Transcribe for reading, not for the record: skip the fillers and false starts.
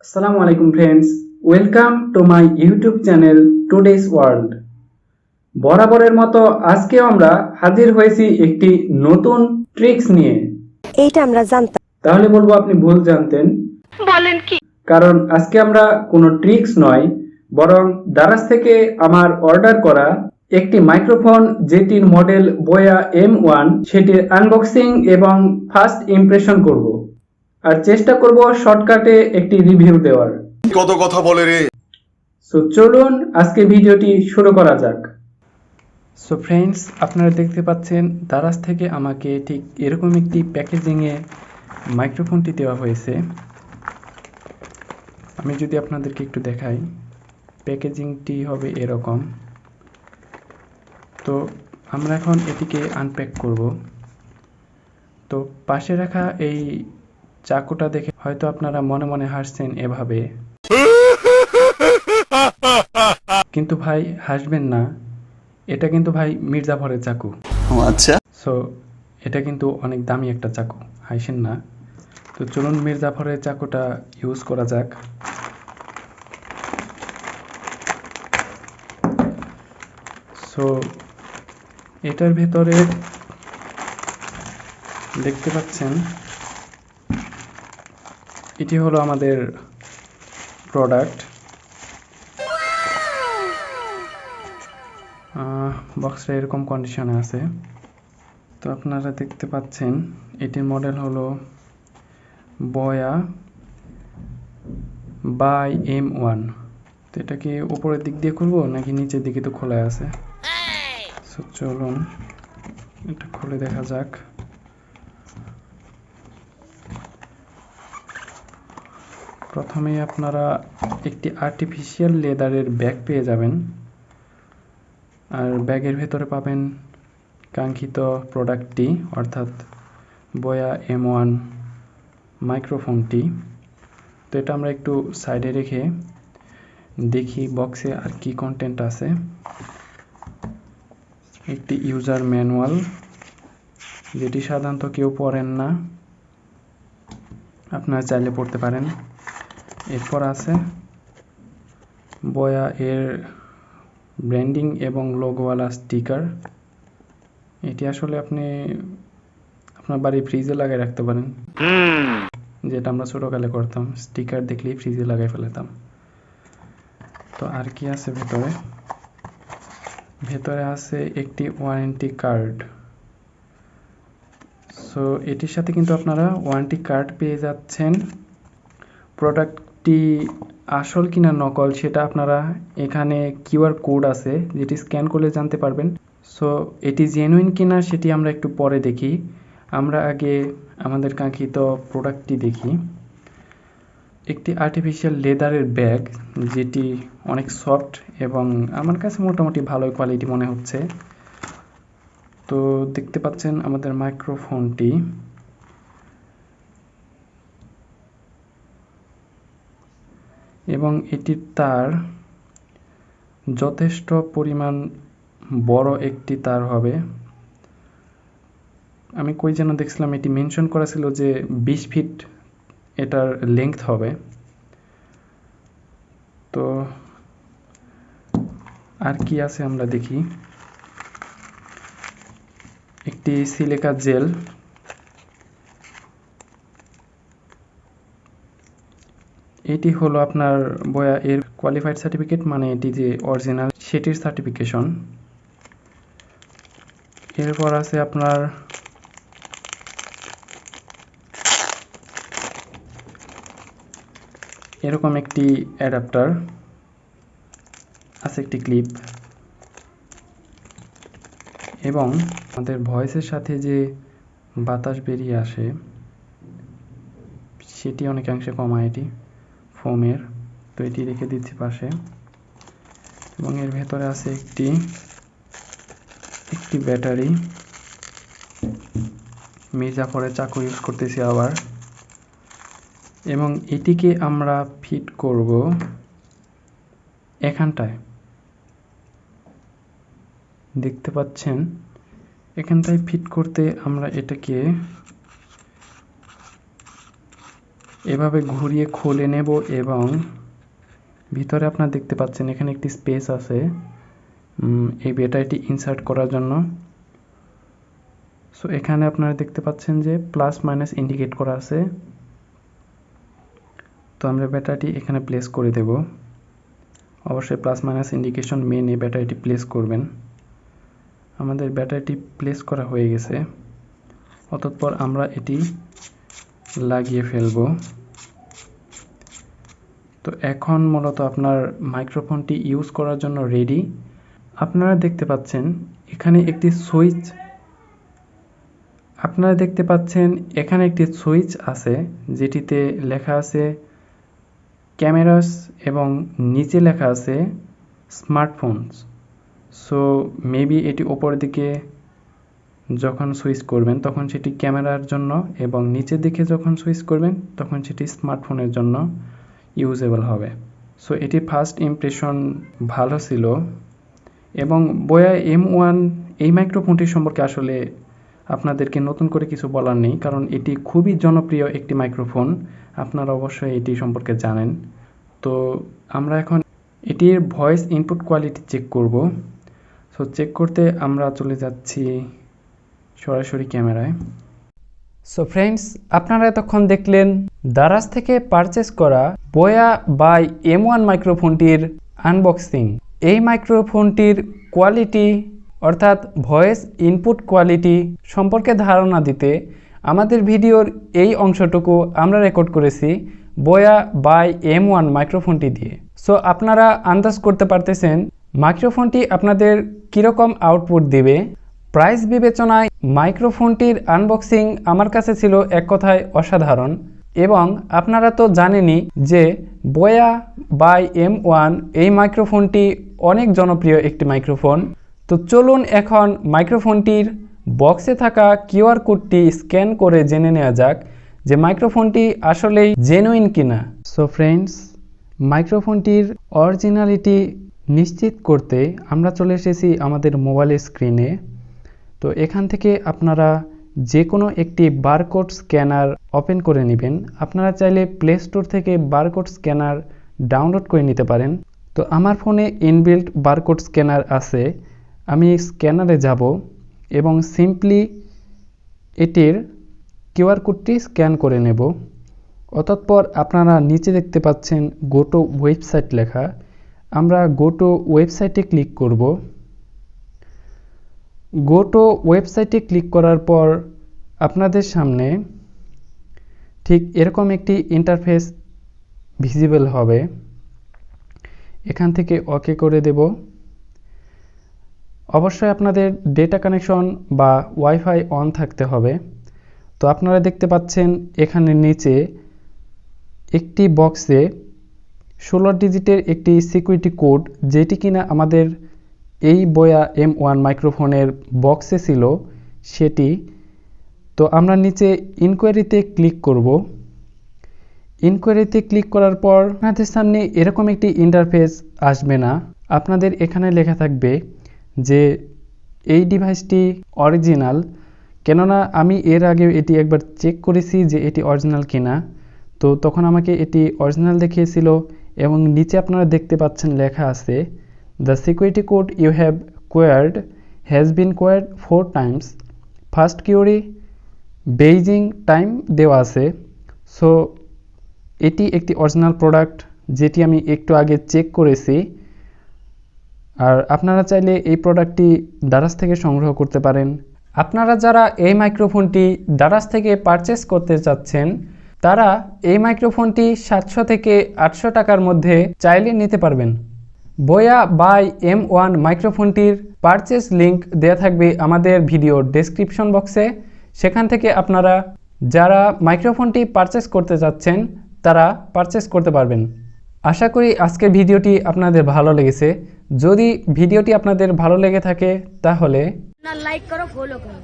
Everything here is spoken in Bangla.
আসসালামু আলাইকুম friends, welcome to my YouTube channel today's world. বরাবরের মতো আজকেও আমরা হাজির হয়েছি একটি নতুন ট্রিক্স নিয়ে। এইটা আমরা জানতাম। তাহলে বলবো আপনি ভুল জানতেন। বলেন কি? কারণ আজকে আমরা কোনো ট্রিক্স নয়, বরং দারাজ থেকে আমার অর্ডার করা একটি মাইক্রোফোন যেটির মডেল বোয়া M1 সেটির আনবক্সিং এবং ফার্স্ট ইমপ্রেশন করব, আর চেষ্টা করব শর্টকাটে একটি রিভিউ দেওয়ার। কত কথা বলে রে। সো চলুন আজকে ভিডিওটি শুরু করা যাক। সো ফ্রেন্ডস, আপনারা দেখতে পাচ্ছেন দারাজ থেকে আমাকে ঠিক এরকম একটি প্যাকেজিংয়ে মাইক্রোফোনটি দেওয়া হয়েছে। আমি যদি আপনাদেরকে একটু দেখাই, প্যাকেজিংটি হবে এরকম। তো আমরা এখন এটিকে আনপ্যাক করব। তো পাশে রাখা এই চাকুটা দেখে হয়তো আপনারা মনে মনে হাসছেন এভাবে, কিন্তু ভাই হাসবেন না, এটা কিন্তু ভাই মির্জাফরের চাকু। আচ্ছা, সো এটা কিন্তু অনেক দামি একটা চাকু, হাসেন না। তো চলুন মির্জাফরের চাকুটা ইউজ করা যাক। সো এটার ভেতরে দেখতে পাচ্ছেন এটি হলো আমাদের প্রোডাক্ট। বক্সটা এরকম কন্ডিশনে আছে। তো আপনারা দেখতে পাচ্ছেন এটির মডেল হলো বয়া বাই M1। তো এটাকে উপরের দিক দিয়ে খুলবো নাকি নিচের দিকে? তো খোলা আছে। সো চলুন এটা খুলে দেখা যাক। প্রথমেই আপনারা একটি আর্টিফিশিয়াল লেদারের ব্যাগ পেয়ে যাবেন, আর ব্যাগের ভেতরে পাবেন কাঙ্ক্ষিত প্রোডাক্টটি, অর্থাৎ বোয়া M1 মাইক্রোফোনটি। তো এটা আমরা একটু সাইডে রেখে দেখি বক্সে আর কি কন্টেন্ট আছে। একটি ইউজার ম্যানুয়াল, যেটি সাধারণত কেউ পড়েন না, আপনারা চাইলে পড়তে পারেন। এরপর আছে বোয়া এর ব্র্যান্ডিং এবং লোগোওয়ালা স্টিকার। এটি আসলে আপনি আপনার বাড়ির ফ্রিজে লাগাই রাখতে পারেন, যেটা আমরা ছোটকালে করতাম, স্টিকার দেখলেই ফ্রিজে লাগাই ফেলতাম। তো আর কি আছে ভেতরে? ভেতরে আছে একটি ওয়ারেন্টি কার্ড। সো এটির সাথে কিন্তু আপনারা ওয়ারেন্টি কার্ড পেয়ে যাচ্ছেন। প্রোডাক্টটি আসল কিনা নকল সেটা আপনারা এখানে কিউআর কোড আছে, যেটি স্ক্যান করলে জানতে পারবেন। সো এটি জেনুইন কিনা সেটি আমরা একটু পরে দেখি। আমরা আগে আমাদের কাঙ্ক্ষিত প্রোডাক্টটি দেখি। একটি আর্টিফিশিয়াল লেদারের ব্যাগ, যেটি অনেক সফট এবং আমার কাছে মোটামুটি ভালোই কোয়ালিটি মনে হচ্ছে। তো দেখতে পাচ্ছেন আমাদের মাইক্রোফোনটি। এবং এটির তার যথেষ্ট পরিমাণ বড় একটি তার হবে। আমি কই যেন দেখছিলাম এটি মেনশন করা ছিল যে 20 ফিট এটার লেংথ হবে। তো আর কি আছে আমরা দেখি। একটি সিলিকা জেল, এটি হলো আপনার বোয়া এর কোয়ালিফাইড সার্টিফিকেট, মানে এটি যে অরিজিনাল সেটির সার্টিফিকেশন। এরপর আছে আপনার এরকম একটি অ্যাডাপ্টার, আছে একটি ক্লিপ, এবং আমাদের ভয়েসের সাথে যে বাতাস বেরিয়ে আসে সেটি অনেকাংশে কমায় এটি ফোমের। তো এটি রেখে দিচ্ছি পাশে। এবং এর ভেতরে আছে একটি ব্যাটারি। মির্জাফরের চাকু ইউজ করতেছি আবার। এবং এটিকে আমরা ফিট করব এখানটায়, দেখতে পাচ্ছেন। এখানটায় ফিট করতে আমরা এটাকে এভাবে ঘুরিয়ে খুলে নেব এবং ভিতরে আপনারা দেখতে পাচ্ছেন এখানে একটি স্পেস আছে এই ব্যাটারিটি ইনসার্ট করার জন্য। সো এখানে আপনারা দেখতে পাচ্ছেন যে প্লাস মাইনাস ইন্ডিকেট করা আছে। তো আমরা ব্যাটারিটি এখানে প্লেস করে দেব। অবশ্যই প্লাস মাইনাস ইন্ডিকেশন মেনে ব্যাটারিটি প্লেস করবেন। আমাদের ব্যাটারিটি প্লেস করা হয়ে গেছে, অতঃপর আমরা এটি লাগিয়ে ফেলব। তো এখন মূলত আপনার মাইক্রোফোনটি ইউজ করার জন্য রেডি। আপনারা দেখতে পাচ্ছেন এখানে একটি সুইচ আছে যেটিতে লেখা আছে ক্যামেরাস এবং নিচে লেখা আছে স্মার্টফোনস। সো মেবি এটি ওপরের দিকে যখন সুইচ করবেন তখন সেটি ক্যামেরার জন্য এবং নিচের দিকে যখন সুইচ করবেন তখন সেটি স্মার্টফোনের জন্য ইউজেবল হবে। সো এটি ফার্স্ট ইমপ্রেশন ভালো ছিল এবং বোয়া M1 এই মাইক্রোফোনটি সম্পর্কে আসলে আপনাদেরকে নতুন করে কিছু বলার নেই, কারণ এটি খুবই জনপ্রিয় একটি মাইক্রোফোন। আপনারা অবশ্যই এটি সম্পর্কে জানেন। তো আমরা এখন এটির ভয়েস ইনপুট কোয়ালিটি চেক করব। সো চেক করতে আমরা চলে যাচ্ছি সরাসরি ক্যামেরায়। সো ফ্রেন্ডস, আপনারা এতক্ষণ দেখলেন দারাজ থেকে পারচেস করা বোয়া বাই M1 মাইক্রোফোনটির আনবক্সিং। এই মাইক্রোফোনটির কোয়ালিটি অর্থাৎ ভয়েস ইনপুট কোয়ালিটি সম্পর্কে ধারণা দিতে আমাদের ভিডিওর এই অংশটুকু আমরা রেকর্ড করেছি বোয়া বাই M1 মাইক্রোফোনটি দিয়ে। সো আপনারা আন্দাজ করতে পারতেছেন মাইক্রোফোনটি আপনাদের কীরকম আউটপুট দিবে। প্রাইস বিবেচনায় মাইক্রোফোনটির আনবক্সিং আমার কাছে ছিল এক কথায় অসাধারণ। এবং আপনারা তো জানেনই যে বোয়া বাই M1 এই মাইক্রোফোনটি অনেক জনপ্রিয় একটি মাইক্রোফোন। তো চলুন এখন মাইক্রোফোনটির বক্সে থাকা কিউআর কোডটি স্ক্যান করে জেনে নেওয়া যাক যে মাইক্রোফোনটি আসলেই জেনুইন কিনা। সো ফ্রেন্ডস, মাইক্রোফোনটির অরিজিনালিটি নিশ্চিত করতে আমরা চলে এসেছি আমাদের মোবাইলের স্ক্রিনে। তো এখান থেকে আপনারা যে কোনো একটি বারকোড স্ক্যানার ওপেন করে নেবেন। আপনারা চাইলে প্লে স্টোর থেকে বারকোড স্ক্যানার ডাউনলোড করে নিতে পারেন। তো আমার ফোনে ইনবিল্ট বারকোড স্ক্যানার আছে। আমি স্ক্যানারে যাব এবং সিম্পলি এটির কিউআর কোডটি স্ক্যান করে নেব। অতঃপর আপনারা নিচে দেখতে পাচ্ছেন গো টু ওয়েবসাইট লেখা। আমরা গো টু ওয়েবসাইটে ক্লিক করব। গো টু ওয়েবসাইটে ক্লিক করার পর আপনাদের সামনে ঠিক এরকম একটি ইন্টারফেস ভিজিবল হবে। এখান থেকে ওকে করে দেব। অবশ্যই আপনাদের ডেটা কানেকশন বা ওয়াইফাই অন থাকতে হবে। তো আপনারা দেখতে পাচ্ছেন এখানে নিচে একটি বক্সে 16 ডিজিটের একটি সিকিউরিটি কোড, যেটি কিনা আমাদের এই বোয়া M1 মাইক্রোফোনের বক্সে ছিল সেটি। তো আমরা নিচে ইনকোয়ারিতে ক্লিক করব। ইনকোয়ারিতে ক্লিক করার পর আপনাদের সামনে এরকম একটি ইন্টারফেস আসবে না। আপনাদের এখানে লেখা থাকবে যে এই ডিভাইসটি অরিজিনাল, কেননা আমি এর আগেও এটি একবার চেক করেছি যে এটি অরিজিনাল কিনা। তো তখন আমাকে এটি অরিজিনাল দেখিয়েছিল এবং নিচে আপনারা দেখতে পাচ্ছেন লেখা আছে The security code you have queried has been queried 4 times. First query Beijing time দেওয়া আছে। সো এটি একটি অরিজিনাল প্রোডাক্ট যেটি আমি একটু আগে চেক করেছি। আর আপনারা চাইলে এই প্রোডাক্টটি দারাজ থেকে সংগ্রহ করতে পারেন। আপনারা যারা এই মাইক্রোফোনটি দারাজ থেকে পারচেস করতে চাচ্ছেন তারা এই মাইক্রোফোনটি 700 থেকে 800 টাকার মধ্যে চাইলে নিতে পারবেন। বোয়া বাই M1 মাইক্রোফোনটির পারচেস লিংক দেওয়া থাকবে আমাদের ভিডিওর ডেসক্রিপশন বক্সে। সেখান থেকে আপনারা যারা মাইক্রোফোনটি পারচেস করতে যাচ্ছেন তারা পারচেস করতে পারবেন। আশা করি আজকের ভিডিওটি আপনাদের ভালো লেগেছে। যদি ভিডিওটি আপনাদের ভালো লেগে থাকে তাহলে লাইক করো, ফলো করো।